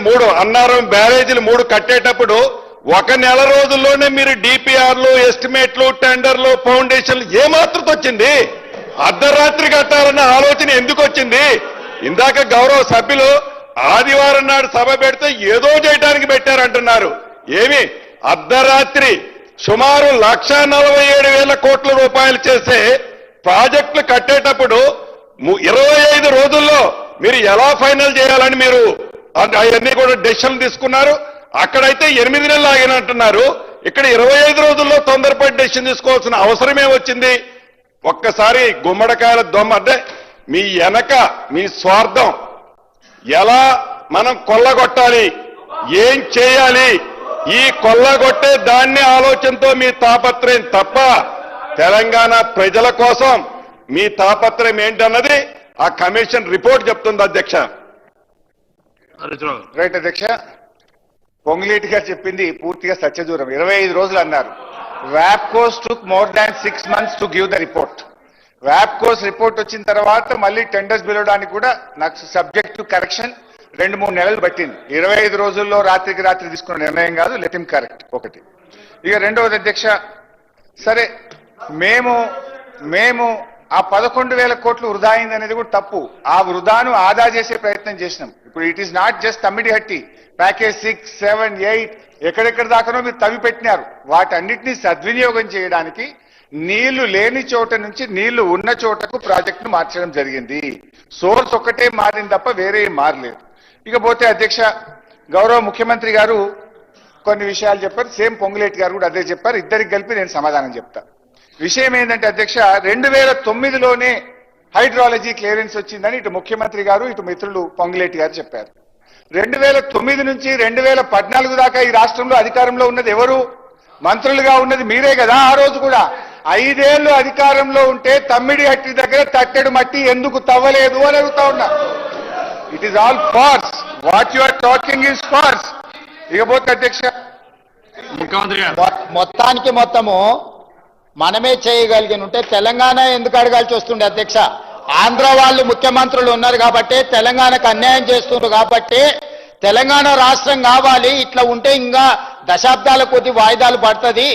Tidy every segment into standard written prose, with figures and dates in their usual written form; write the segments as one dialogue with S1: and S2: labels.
S1: మూడు అన్నారం బ్యారేజీలు 3 కట్టేటప్పుడు 1 నెల రోజుల్లోనే మీరు డిపిఆర్లు, ఎస్టిమేట్లు, టెండర్లు, ఫౌండేషన్లు ఏమాత్రం వచ్చింది? అర్ధరాత్రి కట్టాలన్న ఆలోచన ఎందుకు వచ్చింది? ఇందాక గౌరవ సభ్యులు ఆదివారం నాడు సభ పెడితే ఏదో చేయడానికి పెట్టారంటున్నారు. ఏమి అర్ధరాత్రి సుమారు 1,47,000 కోట్ల రూపాయలు చేసే ప్రాజెక్టులు కట్టేటప్పుడు 25 రోజుల్లో మీరు ఎలా ఫైనల్ చేయాలని మీరు అవన్నీ కూడా డెసిషన్ తీసుకున్నారు. అక్కడైతే 8 నెలలు ఆగినట్టున్నారు. ఇక్కడ 25 రోజుల్లో తొందరపడి డెసిషన్ తీసుకోవాల్సిన అవసరమే వచ్చింది. ఒక్కసారి గుమ్మడికాయల దొమ్మ అంటే మీ వెనక మీ స్వార్థం, ఎలా మనం కొల్లగొట్టాలి, ఏం చేయాలి, ఈ కొల్లగొట్టే దాన్ని ఆలోచనతో మీ తాపత్రయం తప్ప తెలంగాణ ప్రజల కోసం మీ తాపత్రయం ఏంటన్నది ఆ కమిషన్ రిపోర్ట్ చెప్తుంది. అధ్యక్ష.
S2: రైట్ అధ్యక్ష. పొంగులేటి గారు చెప్పింది పూర్తిగా సత్యదూరం. 25 రోజులు అన్నారు. వ్యాప్కోస్ took more than 6 months to give the report. వ్యాప్కోస్ రిపోర్ట్ వచ్చిన తర్వాత మళ్ళీ టెండర్స్ పిలవడానికి కూడా నాకు సబ్జెక్ట్ టు కరెక్షన్ 2-3 నెలలు పట్టింది. 25 రోజుల్లో రాత్రికి రాత్రి తీసుకున్న నిర్ణయం కాదు. Let him correct. ఒకటి. ఇక రెండవది అధ్యక్ష, సరే మేము ఆ 11,000 కోట్లు వృధా అయింది అనేది కూడా తప్పు. ఆ వృధాను ఆదా చేసే ప్రయత్నం చేసినాం. ఇప్పుడు it is not just Tummidihatti package 6, 7, 8 ఎక్కడెక్కడ దాకానో మీరు తవ్వి పెట్టినారు. వాటన్నిటినీ సద్వినియోగం చేయడానికి నీళ్లు లేని చోట నుంచి నీళ్లు ఉన్న చోటకు ప్రాజెక్టును మార్చడం జరిగింది. సోర్స్ ఒక్కటే మారింది తప్ప వేరే ఏం మారలేదు. ఇకపోతే అధ్యక్ష, గౌరవ ముఖ్యమంత్రి గారు కొన్ని విషయాలు చెప్పారు. సేమ్ పొంగులేటి గారు కూడా అదే చెప్పారు. ఇద్దరికి కలిపి నేను సమాధానం చెప్తా. విషయం ఏంటంటే అధ్యక్ష, 2009లోనే హైడ్రాలజీ క్లియరెన్స్ వచ్చిందని ఇటు ముఖ్యమంత్రి గారు ఇటు మిత్రులు పొంగులేటి గారు చెప్పారు. 2009 నుంచి 2014 దాకా ఈ రాష్ట్రంలో అధికారంలో ఉన్నది ఎవరు? మంత్రులుగా ఉన్నది మీరే కదా. ఆ రోజు కూడా 5 ఏళ్లు అధికారంలో ఉంటే తమ్మిడిహట్టి దగ్గర తట్టెడు మట్టి ఎందుకు తవ్వలేదు అని అడుగుతా ఉన్నా. It is all farce. What you are talking is farce. ఇకపోతే అధ్యక్ష,
S3: మొత్తానికి మొత్తము మనమే చేయగలిగిన ఉంటే తెలంగాణ ఎందుకు అడగాల్సి వస్తుండే అధ్యక్ష? ఆంధ్ర వాళ్ళు ముఖ్యమంత్రులు ఉన్నారు కాబట్టి, తెలంగాణకు అన్యాయం చేస్తున్నారు కాబట్టి తెలంగాణ రాష్ట్రం కావాలి. ఇట్లా ఉంటే ఇంకా దశాబ్దాల కొద్ది వాయిదాలు పడుతుంది.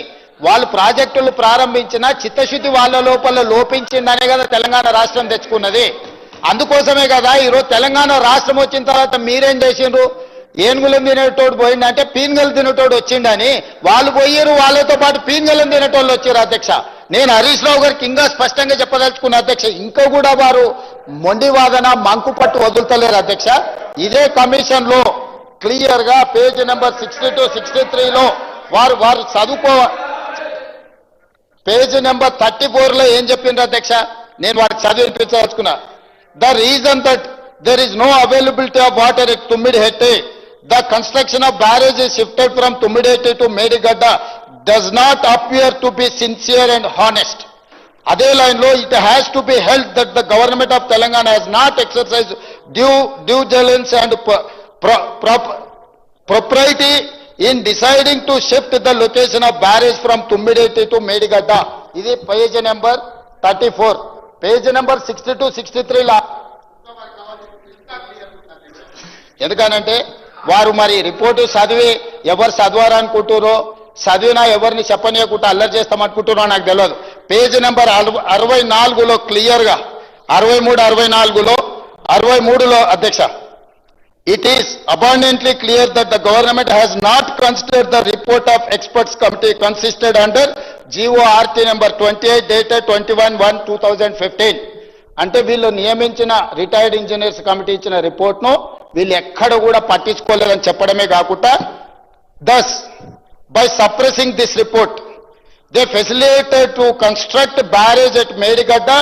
S3: వాళ్ళు ప్రాజెక్టులు ప్రారంభించిన చిత్తశుద్ధి వాళ్ళ లోపల లోపించిందనే కదా తెలంగాణ రాష్ట్రం తెచ్చుకున్నది. అందుకోసమే కదా ఈరోజు తెలంగాణ రాష్ట్రం వచ్చిన తర్వాత మీరేం చేసిండ్రు? ఏనుగులను తినేటోడు పోయిందంటే పీన్గలు తినేటోడు వచ్చిండని వాళ్ళు పోయారు. వాళ్ళతో పాటు పీన్గలను తినేటోళ్ళు వచ్చారు అధ్యక్ష. నేను హరీష్ రావు గారికి ఇంకా స్పష్టంగా చెప్పదలుచుకున్న అధ్యక్ష, ఇంకా కూడా వారు మొండి వాదన మంకు పట్టు వదులుతలేరు అధ్యక్ష. ఇదే కమిషన్ లో క్లియర్ గా పేజ్ నెంబర్ 62, 63లో వారు చదువుకో. పేజ్ నెంబర్ 34లో ఏం చెప్పిండ్రు అధ్యక్ష? నేను వారికి చదివించదలుచుకున్నా. The reason that there is no availability of water at Tummidihetti, the construction of barrage is shifted from Tummidihetti to Medigadda does not appear to be sincere and honest. Adhe line lo, it has to be held that the government of Telangana has not exercised due diligence and propriety in deciding to shift the location of barrage from Tummidihetti to Medigadda. This is page number 34. Page number 62, 63 la ఎందుకనంటే వారు మరి report చదివి ఎవరు చదవారనుకుంటారో, చదివినా ఎవరిని చెప్పనీయకుండా అల్లరి చేస్తామనుకుంటున్నారో నాకు తెలియదు. పేజ్ నెంబర్ 64లో క్లియర్గా 63, 64లో అధ్యక్ష, it is abundantly clear that the government has not considered the report of experts committee consisted under GORT number 28 dated 21/1/2015. అంటే వీళ్ళు నియమించిన రిటైర్డ్ ఇంజనీర్స్ కమిటీ ఇచ్చిన రిపోర్ట్ను వీళ్ళు ఎక్కడ కూడా పట్టించుకోలేదని చెప్పడమే కాకుండా, thus by suppressing this report they facilitated to construct barrage at Medigadda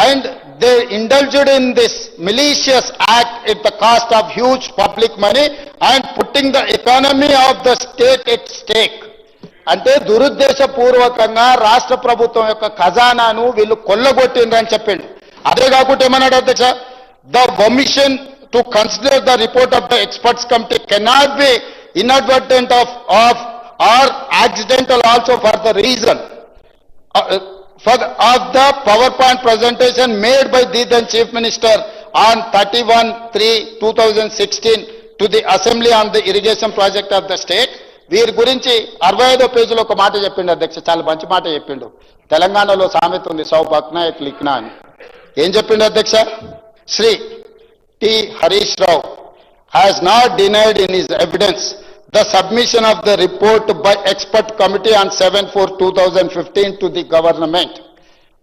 S3: and they indulged in this malicious act at the cost of huge public money and putting the economy of the state at stake. అంటే దురుద్దేశపూర్వకంగా రాష్ట్ర ప్రభుత్వం యొక్క ఖజానాను వీళ్ళు కొల్లగొట్టిండ్రని చెప్పిండు. అదే కాకుండా ఏమన్నాడు అధ్యక్ష? The omission to consider the report of the experts committee cannot be inadvertent of or accidental also for the reason of the PowerPoint presentation made by the then Chief Minister on 31/3/2016 to the assembly on the irrigation project of the state. వీరి గురించి 65వ పేజీలో ఒక మాట చెప్పిండు అధ్యక్ష, చాలా మంచి మాట చెప్పిండు. తెలంగాణలో సామెత ఉంది, సౌ బక్నా ఎక్ లిఖ్నా అని. ఏం చెప్పిండు అధ్యక్ష? Shri T Harish Rao has not denied in his evidence the submission of the report by expert committee on 7/4/2015 to the government.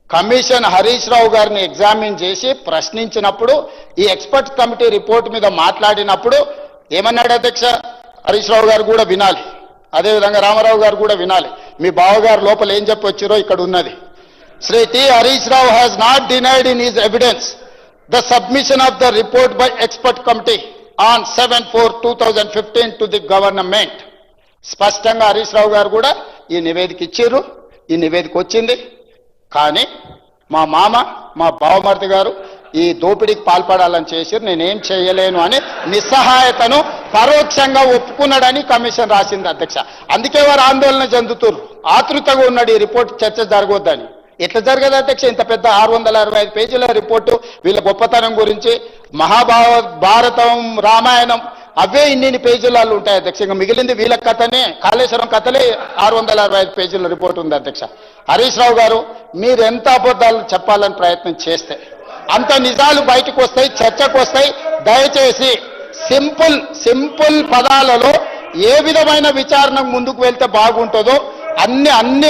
S3: Commission Harish Rao గారిని ఎగ్జామిన్ చేసి ప్రశ్నించినప్పుడు ఈ ఎక్స్పర్ట్ కమిటీ రిపోర్ట్ మీద మాట్లాడినప్పుడు ఏమన్నాడు అధ్యక్ష? హరీష్ రావు గారు కూడా వినాలి, అదేవిధంగా రామారావు గారు కూడా వినాలి. మీ బావగారు లోపల ఏం చెప్పొచ్చారో ఇక్కడ ఉన్నది. Shri T Harish Rao has not denied in his evidence the submission of the report by expert committee on 7/4/2015 to the government. స్పష్టంగా హరీష్ రావు గారు కూడా ఈ నివేదిక ఇచ్చారు, ఈ నివేదిక వచ్చింది. కానీ మా మామ, మా బావమర్ది గారు ఈ దోపిడీకి పాల్పడాలని చేసి నేనేం చేయలేను అని నిస్సహాయతను పరోక్షంగా ఒప్పుకున్నాడని కమిషన్ రాసింది అధ్యక్ష. అందుకే వారు ఆందోళన చెందుతున్నారు, ఆతృతగా ఉన్నాడు ఈ రిపోర్ట్ చర్చ జరగొద్దని. ఎట్లా జరగదు అధ్యక్ష? ఇంత పెద్ద 665 పేజీల రిపోర్టు వీళ్ళ గొప్పతనం గురించి, మహాభారతం, రామాయణం అవే ఇన్ని పేజీలలో ఉంటాయి అధ్యక్ష. ఇంకా మిగిలింది వీళ్ళ కథనే, కాళేశ్వరం కథలే 665 పేజీల రిపోర్ట్ ఉంది అధ్యక్ష. హరీష్ రావు గారు, మీరు ఎంత అబద్ధాలు చెప్పాలని ప్రయత్నం చేస్తే అంత నిజాలు బయటకు వస్తాయి, చర్చకు వస్తాయి. దయచేసి సింపుల్ పదాలలో ఏ విధమైన విచారణకు ముందుకు వెళ్తే బాగుంటుందో అన్ని